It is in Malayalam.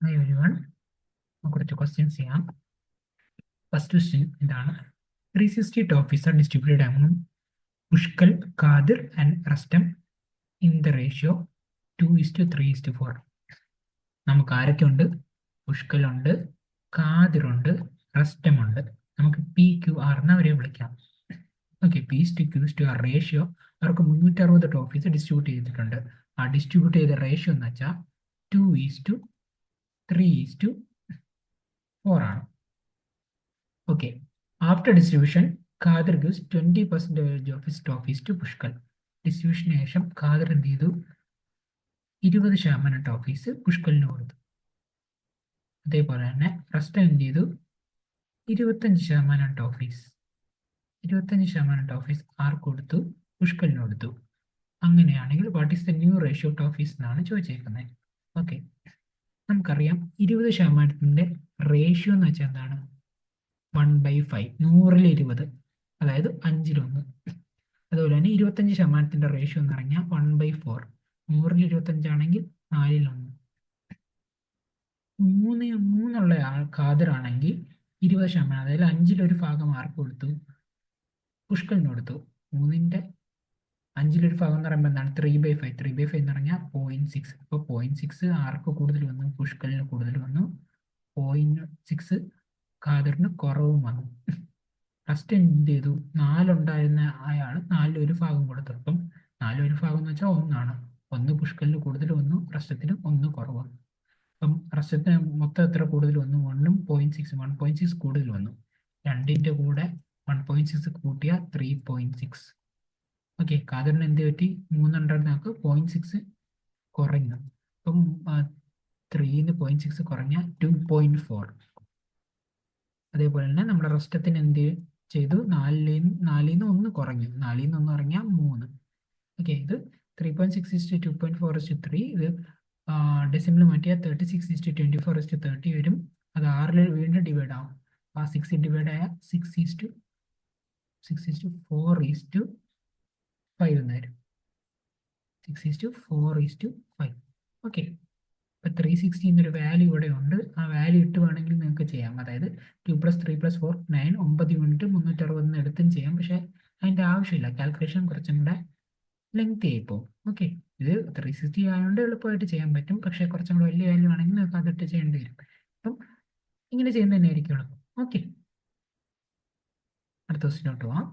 Hi everyone. കുറച്ച് ക്വസ്റ്റ്യൻസ് ചെയ്യാം. ഫസ്റ്റ് ക്വസ്റ്റ്യൻ ഇതാണ്: 360 trophies are distributed among Pushkal, Kadir and Rustam in the ratio 2:3:4. നമുക്ക് ആരൊക്കെ ഉണ്ട്? പുഷ്കൽ ഉണ്ട്, കാദിർ ഉണ്ട്, റസ്റ്റം ഉണ്ട്. നമുക്ക് PQR എന്ന് അവരെ വിളിക്കാം. ഓക്കെ, P/Q/R റേഷ്യോ അവർക്ക് 360 ട്രോഫീസ് ഡിസ്ട്രിബ്യൂട്ട് ചെയ്തിട്ടുണ്ട്. ആ ഡിസ്ട്രിബ്യൂട്ട് ചെയ്ത റേഷ്യോ എന്ന് വെച്ചാൽ 2:3:4 ആണ്. Okay, after distribution Khader gives 20% of his trophies to Pushkal. ഡിസ്ട്രിബ്യൂഷന് ശേഷം ഖാദർ എന്ത് ചെയ്തു? 20% ട്രോഫീസ് പുഷ്കലിന് കൊടുത്തു. അതേപോലെ തന്നെ റസ്റ്റം എന്ത് ചെയ്തു? 25% ട്രോഫീസ് ആർക്ക് കൊടുത്തു? പുഷ്കലിന് കൊടുത്തു. അങ്ങനെയാണെങ്കിൽ what is the new ratio trophies എന്നാണ് ചോദിച്ചേക്കുന്നത്. ഓക്കെ, നമുക്കറിയാം 20% റേഷ്യോ എന്ന് വെച്ചാൽ എന്താണ്? 1/5, 100-20, അതായത് 5-1. അതുപോലെ തന്നെ 25% റേഷ്യോ എന്ന് പറഞ്ഞാൽ 1/4, 100-25 ആണെങ്കിൽ 4-1. 3 ഖാദിറാണെങ്കിൽ 20%, അതായത് 5-1 ഭാഗം ആർക്ക് കൊടുത്തു? പുഷ്കലിന് കൊടുത്തു. 3ന്റെ 5-1 ഭാഗം എന്ന് പറയുമ്പോൾ എന്താണ്? 3/5. 3/5 എന്ന് പറഞ്ഞാൽ 0.6. അപ്പോൾ 0.6 ആർക്ക് കൂടുതൽ വന്നു? പുഷ്കലിന് കൂടുതൽ വന്നു. 0.6 ഖാദിറിന് കുറവും വന്നു. ഫസ്റ്റ് എന്ത് ചെയ്തു? 4 ഉണ്ടായിരുന്ന അയാൾ 4-1 ഭാഗം കൊടുത്തു. അപ്പം 4-1 ഭാഗം എന്ന് വെച്ചാൽ 1 ആണ്. 1 പുഷ്കലിന് കൂടുതൽ വന്നു, റസ്റ്റത്തിന് 1 കുറവ് വന്നു. അപ്പം റസ്റ്റത്തിന് മൊത്തം എത്ര കൂടുതൽ വന്നു? 1ഉം 0.6, 1.6 കൂടുതൽ വന്നു. 2ന്റെ കൂടെ 1.6 കൂട്ടിയാൽ 3.6. ഓക്കെ, ഖാദിറിന് എന്ത് പറ്റി? 3 ഉണ്ടായിരുന്ന ആൾക്ക് 0.6 കുറഞ്ഞു. അപ്പം 3ന്ന് 0.6 കുറഞ്ഞാൽ 2.4. അതേപോലെ തന്നെ നമ്മുടെ റസ്റ്റത്തിന് എന്ത് ചെയ്തു? 4-ന്ന് 1 കുറഞ്ഞു. 4-ന്ന് 1 കുറഞ്ഞാൽ 3. ഓക്കെ, ഇത് 3.6:2.4:3. ഇത് ഡെസിമൽ മാറ്റിയാൽ 36:24:30 വരും. അത് 6ൽ വീണ്ടും ഡിവൈഡ് ആവും. ആ 6 ഡിവൈഡ് ആയാൽ 6:4:5 എന്ന് വരും. 6:4:5. ഓക്കെ, ഇപ്പം 360 എന്നൊരു വാല്യൂ ഇവിടെ ഉണ്ട്. ആ വാല്യൂ ഇട്ട് വേണമെങ്കിൽ നിങ്ങൾക്ക് ചെയ്യാം. അതായത് 2+3+4 9, 9 യൂണിറ്റ് 360 എടുത്തും ചെയ്യാം. പക്ഷേ അതിൻ്റെ ആവശ്യമില്ല. കാൽക്കുലേഷൻ കുറച്ചും കൂടെ ലെങ്തി ആയിപ്പോവും. ഓക്കെ, ഇത് 360 ആയതുകൊണ്ട് എളുപ്പമായിട്ട് ചെയ്യാൻ പറ്റും. പക്ഷേ കുറച്ചും കൂടെ വലിയ വാല്യൂ ആണെങ്കിൽ നിങ്ങൾക്ക് അതിട്ട് ചെയ്യേണ്ടി വരും. അപ്പം ഇങ്ങനെ ചെയ്യുന്നത് തന്നെയായിരിക്കും എളുപ്പം. ഓക്കെ, അടുത്ത ക്വസ്റ്റിനോട്ട് പോവാം.